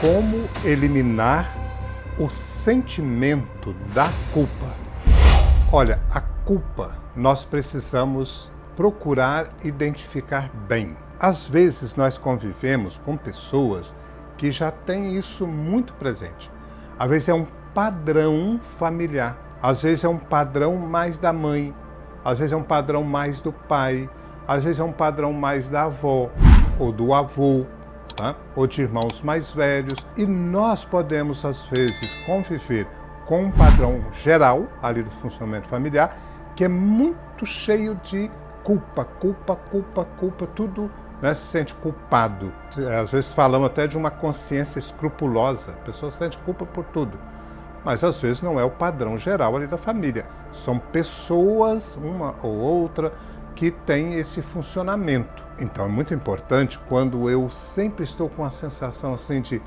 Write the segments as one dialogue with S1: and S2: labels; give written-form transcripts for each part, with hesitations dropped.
S1: Como eliminar o sentimento da culpa? Olha, a culpa nós precisamos procurar identificar bem. Às vezes nós convivemos com pessoas que já têm isso muito presente. Às vezes é um padrão familiar, às vezes é um padrão mais da mãe, às vezes é um padrão mais do pai, às vezes é um padrão mais da avó ou do avô, tá? Ou de irmãos mais velhos. E nós podemos, às vezes, conviver com um padrão geral ali do funcionamento familiar que é muito cheio de culpa, tudo, né, se sente culpado. Às vezes falamos até de uma consciência escrupulosa, a pessoa sente culpa por tudo. Mas às vezes não é o padrão geral ali da família. São pessoas, uma ou outra, que têm esse funcionamento. Então é muito importante quando eu sempre estou com a sensação assim de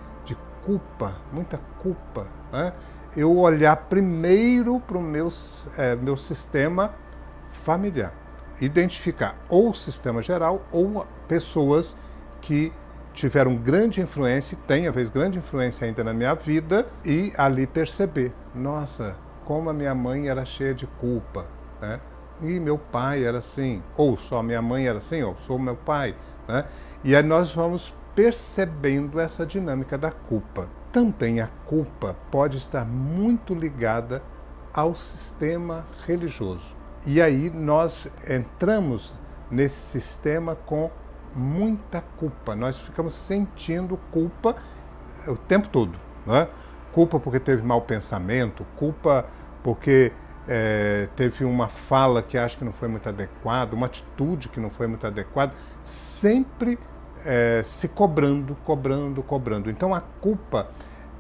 S1: culpa, muita culpa, né? Eu olhar primeiro para o meu sistema familiar. Identificar ou o sistema geral ou pessoas que tiveram grande influência, têm às vezes grande influência ainda na minha vida, e ali perceber, nossa, como a minha mãe era cheia de culpa, né? E meu pai era assim, ou só minha mãe era assim, ou sou meu pai, né? E aí nós vamos percebendo essa dinâmica da culpa. Também a culpa pode estar muito ligada ao sistema religioso. E aí nós entramos nesse sistema com muita culpa. Nós ficamos sentindo culpa o tempo todo, né? Culpa porque teve mau pensamento, culpa porque teve uma fala que acho que não foi muito adequada, uma atitude que não foi muito adequada, sempre se cobrando. Então a culpa,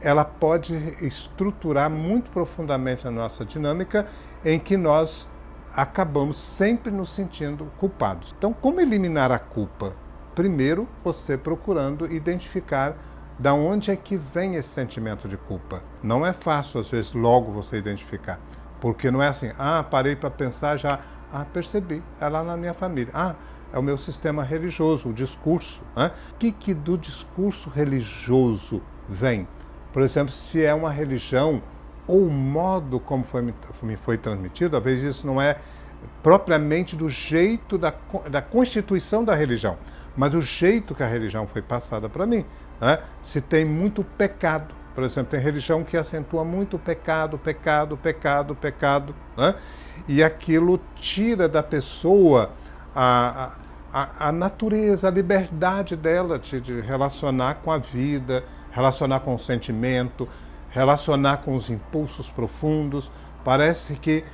S1: ela pode estruturar muito profundamente a nossa dinâmica, em que nós acabamos sempre nos sentindo culpados. Então, como eliminar a culpa? Primeiro, você procurando identificar da onde é que vem esse sentimento de culpa. Não é fácil, às vezes, logo você identificar. Porque não é assim, parei para pensar já, percebi, é lá na minha família. É o meu sistema religioso, o discurso, né? O que do discurso religioso vem? Por exemplo, se é uma religião ou o modo como me foi transmitido, às vezes isso não é propriamente do jeito da constituição da religião, mas do jeito que a religião foi passada para mim, né? Se tem muito pecado, por exemplo, tem religião que acentua muito pecado, né? E aquilo tira da pessoa a natureza, a liberdade dela de relacionar com a vida, relacionar com o sentimento, relacionar com os impulsos profundos. Parece que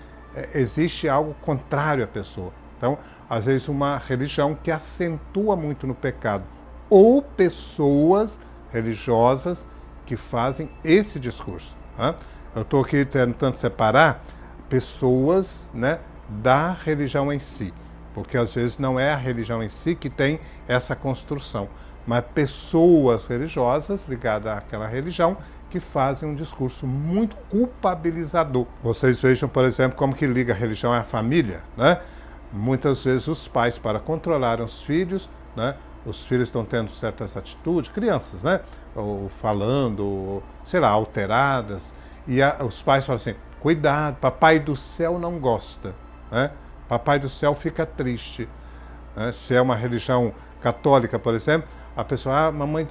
S1: existe algo contrário à pessoa. Então, às vezes, uma religião que acentua muito no pecado, ou pessoas religiosas que fazem esse discurso, né? Eu estou aqui tentando separar pessoas, né, da religião em si, porque às vezes não é a religião em si que tem essa construção, mas pessoas religiosas ligadas àquela religião que fazem um discurso muito culpabilizador. Vocês vejam, por exemplo, como que liga a religião à família, né? Muitas vezes os pais, para controlar os filhos, né? Os filhos estão tendo certas atitudes, crianças, né? Ou falando, ou, sei lá, alteradas, e os pais falam assim, cuidado, papai do céu não gosta, né? Papai do céu fica triste, né? Se é uma religião católica, por exemplo, a pessoa, mamãe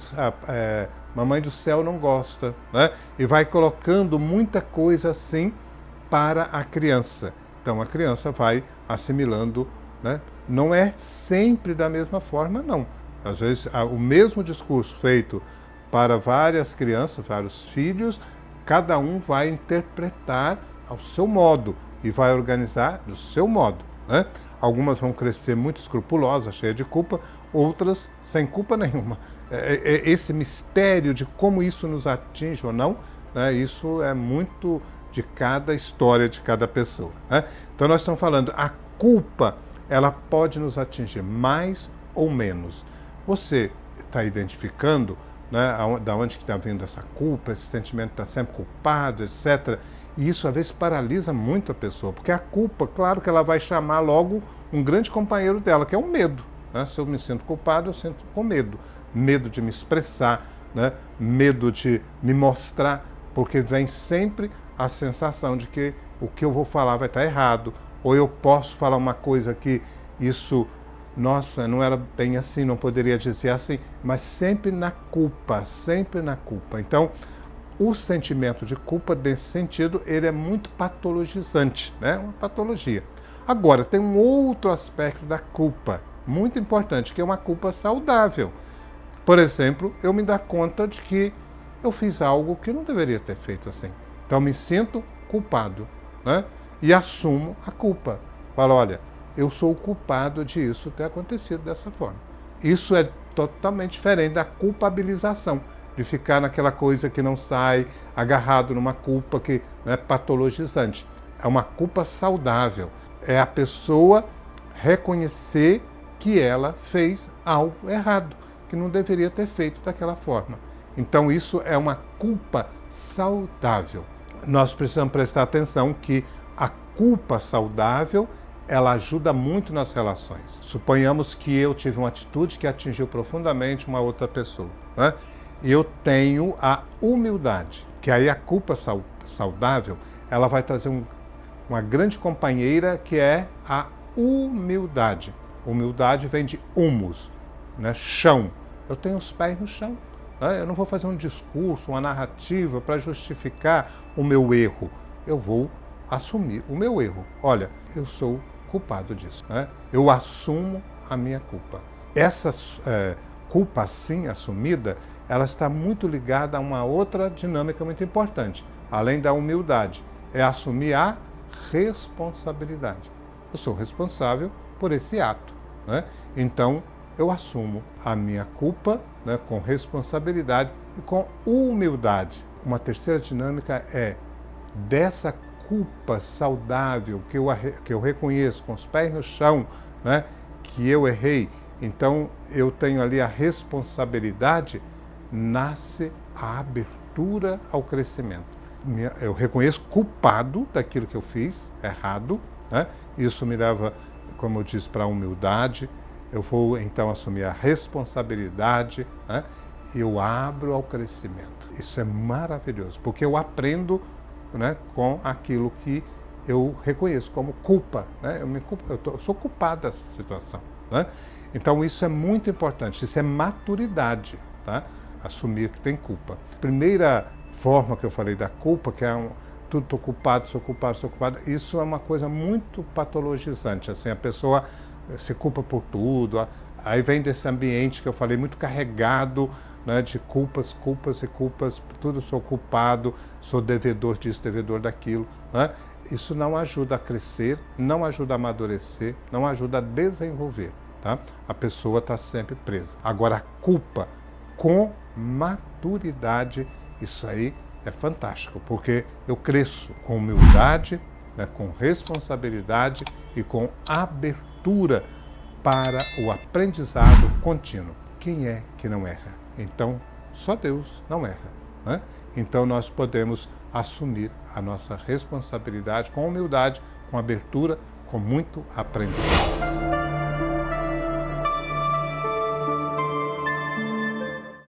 S1: do céu não gosta, né? E vai colocando muita coisa assim para a criança. Então a criança vai assimilando, né? Não é sempre da mesma forma, não. Às vezes o mesmo discurso feito para várias crianças, vários filhos, cada um vai interpretar ao seu modo e vai organizar do seu modo, né? Algumas vão crescer muito escrupulosas, cheias de culpa, outras sem culpa nenhuma. Esse mistério de como isso nos atinge ou não, né? Isso é muito de cada história de cada pessoa, né? Então nós estamos falando, a culpa, ela pode nos atingir mais ou menos. Você está identificando, né, da onde que está vindo essa culpa, esse sentimento de estar sempre culpado, etc. E isso às vezes paralisa muito a pessoa, porque a culpa, claro que ela vai chamar logo um grande companheiro dela, que é o medo, né? Se eu me sinto culpado, eu sinto com medo. Medo de me expressar, né? Medo de me mostrar, porque vem sempre a sensação de que o que eu vou falar vai estar errado, ou eu posso falar uma coisa que isso, nossa, não era bem assim, não poderia dizer assim, mas sempre na culpa, sempre na culpa. Então, o sentimento de culpa, nesse sentido, ele é muito patologizante, né? Uma patologia. Agora, tem um outro aspecto da culpa, muito importante, que é uma culpa saudável. Por exemplo, eu me dar conta de que eu fiz algo que não deveria ter feito assim. Então, me sinto culpado, né? E assumo a culpa. Falo, olha, eu sou o culpado disso ter acontecido dessa forma. Isso é totalmente diferente da culpabilização, de ficar naquela coisa que não sai, agarrado numa culpa que é patologizante. É uma culpa saudável. É a pessoa reconhecer que ela fez algo errado, que não deveria ter feito daquela forma. Então isso é uma culpa saudável. Nós precisamos prestar atenção que a culpa saudável, ela ajuda muito nas relações. Suponhamos que eu tive uma atitude que atingiu profundamente uma outra pessoa, né? Eu tenho a humildade, que aí a culpa saudável, ela vai trazer uma grande companheira, que é a humildade. Humildade vem de humus, né? Chão. Eu tenho os pés no chão. Né? Eu não vou fazer um discurso, uma narrativa para justificar o meu erro. Eu vou assumir o meu erro. Olha, eu sou culpado disso. Né? Eu assumo a minha culpa. Essa culpa assim assumida, ela está muito ligada a uma outra dinâmica muito importante, além da humildade, é assumir a responsabilidade. Eu sou responsável por esse ato, né? Então, eu assumo a minha culpa, né, com responsabilidade e com humildade. Uma terceira dinâmica é dessa culpa saudável que eu reconheço com os pés no chão, né, que eu errei. Então, eu tenho ali a responsabilidade, nasce a abertura ao crescimento. Eu reconheço culpado daquilo que eu fiz errado, né? Isso me leva, como eu disse, para a humildade. Eu vou então assumir a responsabilidade, né? Eu abro ao crescimento. Isso é maravilhoso, porque eu aprendo, né, com aquilo que eu reconheço como culpa, né? Eu sou culpado dessa situação, né? Então isso é muito importante, isso é maturidade, tá? Assumir que tem culpa. Primeira forma que eu falei da culpa, que é tudo estou culpado, sou culpado, sou culpado, isso é uma coisa muito patologizante, assim, a pessoa se culpa por tudo, aí vem desse ambiente que eu falei, muito carregado, né, de culpas, culpas e culpas, tudo sou culpado, sou devedor disso, devedor daquilo, né? Isso não ajuda a crescer, não ajuda a amadurecer, não ajuda a desenvolver, tá? A pessoa está sempre presa. Agora, a culpa com maturidade, isso aí é fantástico, porque eu cresço com humildade, né, com responsabilidade e com abertura para o aprendizado contínuo. Quem é que não erra? Então, só Deus não erra, né? Então, nós podemos assumir a nossa responsabilidade com humildade, com abertura, com muito aprendizado.